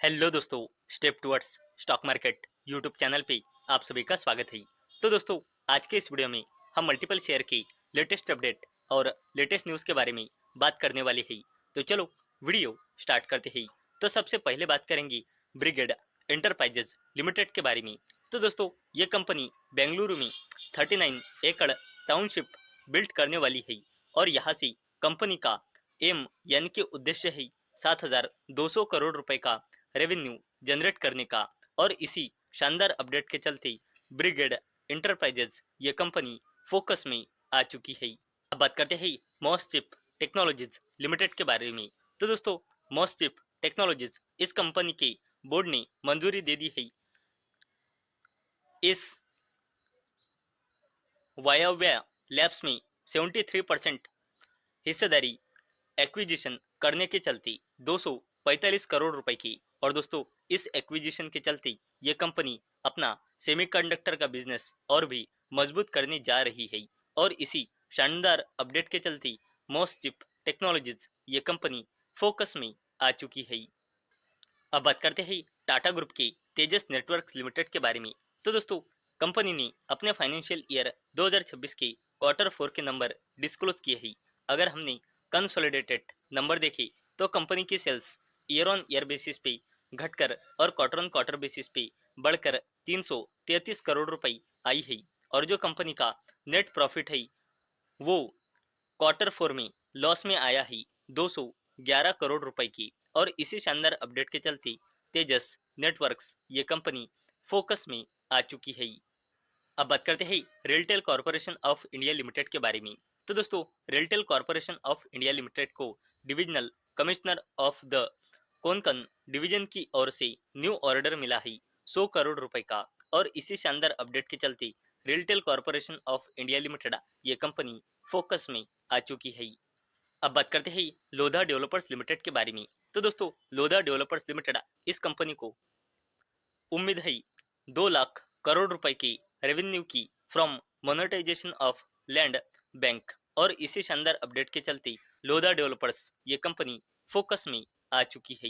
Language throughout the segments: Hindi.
हेलो दोस्तों, step towards stock market YouTube channel पे आप सभी का स्वागत है। तो दोस्तों, आज के इस वीडियो में हम मल्टीपल शेयर की लेटेस्ट अपडेट और लेटेस्ट न्यूज़ के बारे में बात करने वाले हैं। तो चलो वीडियो स्टार्ट करते हैं। तो सबसे पहले बात करेंगे ब्रिगेड एंटरप्राइजेज लिमिटेड के बारे में। तो दोस्तों, ये कंपनी बेंगलुरु में 39 एकड़ टाउनशिप बिल्ड करने वाली है और यहाँ से कंपनी का एम यानी कि उद्देश्य है 7,200 करोड़ रुपए का रेवेन्यू जनरेट करने का। और इसी शानदार अपडेट के चलते ब्रिगेड इंटरप्राइजेज ये कंपनी फोकस में आ चुकी है। अब बात करते हैं मॉसचिप टेक्नोलॉजीज लिमिटेड के बारे में। तो दोस्तों, मॉसचिप टेक्नोलॉजीज इस कंपनी के बोर्ड ने मंजूरी दे दी है इस वायव्या लैब्स में 73% हिस्सेदारी एक्विजिशन करने के चलते 245 करोड़ रुपए की। और दोस्तों, इस एक्विजिशन के चलते ये कंपनी अपना सेमीकंडक्टर का बिजनेस और भी मजबूत करने जा रही है। और इसी शानदार अपडेट के चलते मॉसचिप टेक्नोलॉजीज ये कंपनी फोकस में आ चुकी है। अब बात करते हैं टाटा ग्रुप के तेजस नेटवर्क्स लिमिटेड के बारे में। तो दोस्तों, कंपनी ने अपने फाइनेंशियल ईयर 2026 के क्वार्टर 4 के नंबर डिस्क्लोज किए हैं। अगर हमने कंसोलिडेटेड नंबर देखे तो कंपनी की sales year on year basis पे घटकर और क्वार्टर ऑन क्वार्टर बेसिस पे बढ़कर 333 करोड़ रुपए आई है। और जो कंपनी का नेट प्रॉफिट है वो क्वार्टर 4 में लॉस में आया है 211 करोड़ रुपए की। और इसी शानदार अपडेट के चलते तेजस नेटवर्क्स ये कंपनी फोकस में आ चुकी है। अब बात करते हैं RailTel corporation of India limited के बारे में। तो दोस्तों, RailTel corporation of India limited को divisional commissioner of the Konkan division की ओर से न्यू ऑर्डर मिला है 100 करोड़ रुपए का। और इसी शानदार अपडेट के चलते RailTel corporation of India limited ये कंपनी फोकस में आ चुकी है। अब बात करते हैं लोधा डेवलपर्स लिमिटेड के बारे में। तो दोस्तों, लोधा डेवलपर्स लिमिटेड इस कंपनी को उम्मीद है 2 लाख करोड़ रुपए की रेवेन्यू की from monetization of land bank. और इसी शानदार अपडेट के चलते लोधा डेवलपर्स ये कंपनी फोकस में आ चुकी है।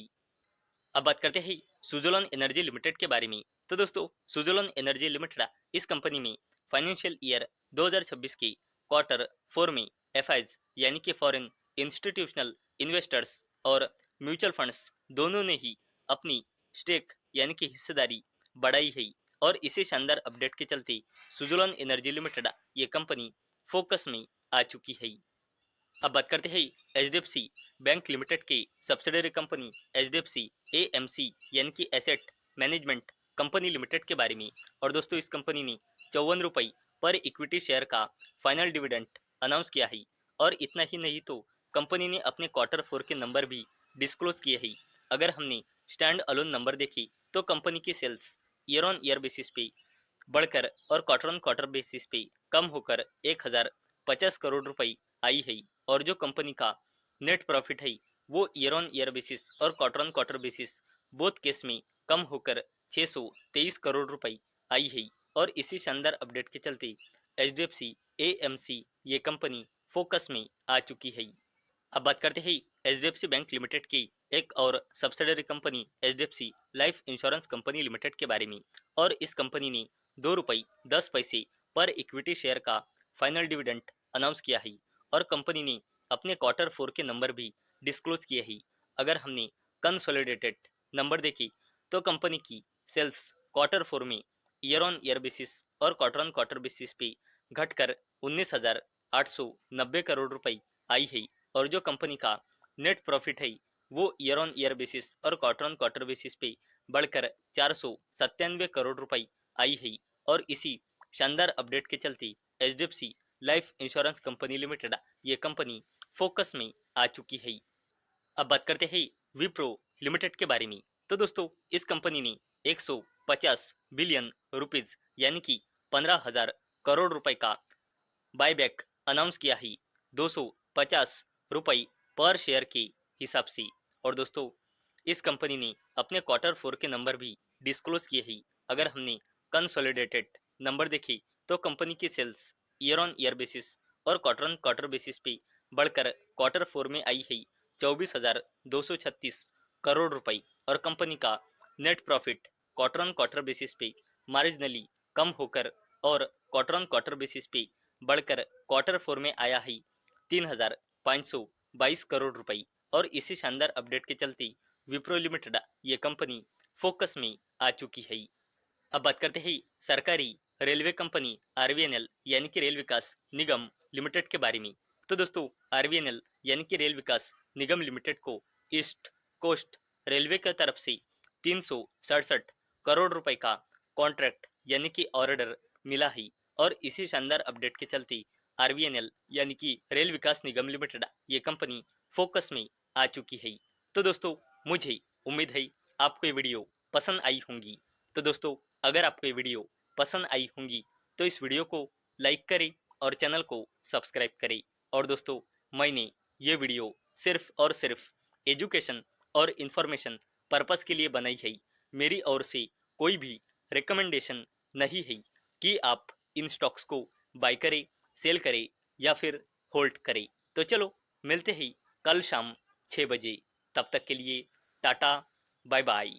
अब बात करते हैं सुजलोन एनर्जी लिमिटेड के बारे में। तो दोस्तों, सुजलोन एनर्जी लिमिटेड इस कंपनी में फाइनेंशियल ईयर 2026 के क्वार्टर 4 में एफआईज यानी कि फॉरेन इंस्टीट्यूशनल इन्वेस्टर्स और म्यूचुअल फंड्स दोनों ने ही अपनी स्टेक यानी कि हिस्सेदारी बढ़ाई है। और इसी शानदार अपडेट के चलते सुजलोन एनर्जी लिमिटेड ये कंपनी फोकस में आ चुकी है। अब बात करते हैं एचडीएफसी बैंक लिमिटेड की सब्सिडरी कंपनी एचडीएफसी एएमसी यानी कि एसेट मैनेजमेंट कंपनी लिमिटेड के बारे में। और दोस्तों, इस कंपनी ने 54 रुपये पर इक्विटी शेयर का फाइनल डिविडेंड अनाउंस किया है। और इतना ही नहीं तो कंपनी ने अपने क्वार्टर 4 के नंबर भी डिस्क्लोज किए हैं। अगर हमने स्टैंड अलोन नंबर देखे तो कंपनी की sales year on year basis पे बढ़कर और क्वार्टर ऑन क्वार्टर बेसिस पे कम होकर 1050 करोड़ रुपए आई है। और जो कंपनी का नेट प्रॉफिट है वो ईयर ऑन ईयर बेसिस और quarter on quarter basis both case में कम होकर 623 करोड़ रुपए आई है। और इसी शानदार अपडेट के चलते एचडीएफसी एएमसी ये कंपनी फोकस में आ चुकी है। अब बात करते हैं एचडीएफसी बैंक लिमिटेड की एक और subsidiary company HDFC life insurance company limited के बारे में। और इस कंपनी ने 2 रुपये 10 पैसे पर इक्विटी शेयर का फाइनल डिविडेंड अनाउंस किया है। और कंपनी ने अपने क्वार्टर 4 के नंबर भी डिस्क्लोज किए हैं। अगर हमने कंसोलिडेटेड नंबर देखी तो कंपनी की सेल्स क्वार्टर 4 में ईयर ऑन ईयर बेसिस और क्वार्टर ऑन क्वार्टर बेसिस पे घटकर 19,890 करोड़ रुपए आई है। और जो कंपनी का नेट प्रॉफिट है वो ईयर ऑन ईयर बेसिस और क्वार्टर ऑन क्वार्टर बेसिस पे बढ़कर 497 करोड़ रुपए आई है। और इसी शानदार अपडेट के चलते HDFC life insurance company limited ये कंपनी फोकस में आ चुकी है। अब बात करते हैं विप्रो लिमिटेड के बारे में। तो दोस्तों, इस कंपनी ने 150 बिलियन रुपीज यानी कि 15,000 करोड़ रुपए का बायबैक अनाउंस किया है 250 रुपये पर शेयर के हिसाब से। और दोस्तों, इस कंपनी ने अपने क्वार्टर 4 के नंबर भी डिस्क्लोज किए हैं। अगर हमने कंसोलिडेटेड नंबर देखे तो कंपनी की sales year on year basis और क्वार्टर ऑन क्वार्टर बेसिस पे बढ़कर क्वार्टर 4 में आई है 24,236 करोड़ रुपए और कंपनी का net profit quarter on quarter basis पे मार्जिनली कम होकर और क्वार्टर ऑन क्वार्टर बेसिस पे बढ़कर क्वार्टर 4 में आया है 3,522 करोड़ रुपए। और इसी शानदार अपडेट के चलते विप्रो लिमिटेड ये कंपनी फोकस में आ चुकी है। अब बात करते हैं सरकारी रेलवे कंपनी आरवीएनएल यानी कि रेल विकास निगम लिमिटेड के बारे में। तो दोस्तों आरवीएनएल यानी कि रेल विकास निगम लिमिटेड को ईस्ट कोस्ट रेलवे की तरफ से 367 करोड़ रुपए का कॉन्ट्रैक्ट यानी कि ऑर्डर मिला है। और इसी शानदार अपडेट के चलते आरवीएनएल यानी कि रेल विकास निगम लिमिटेड ये कंपनी फोकस में आ चुकी है। तो दोस्तों मुझे उम्मीद है आपको ये वीडियो पसंद आई होंगी। तो दोस्तों अगर आपको ये वीडियो पसंद आई होंगी तो इस वीडियो को लाइक करें और चैनल को सब्सक्राइब करें। और दोस्तों मैंने ये वीडियो सिर्फ और सिर्फ एजुकेशन और इन्फॉर्मेशन पर्पस के लिए बनाई है। मेरी ओर से कोई भी रिकमेंडेशन नहीं है कि आप इन स्टॉक्स को बाय करें, सेल करें या फिर होल्ड करें। तो चलो मिलते हैं कल शाम 6 बजे। तब तक के लिए टाटा, बाय बाय।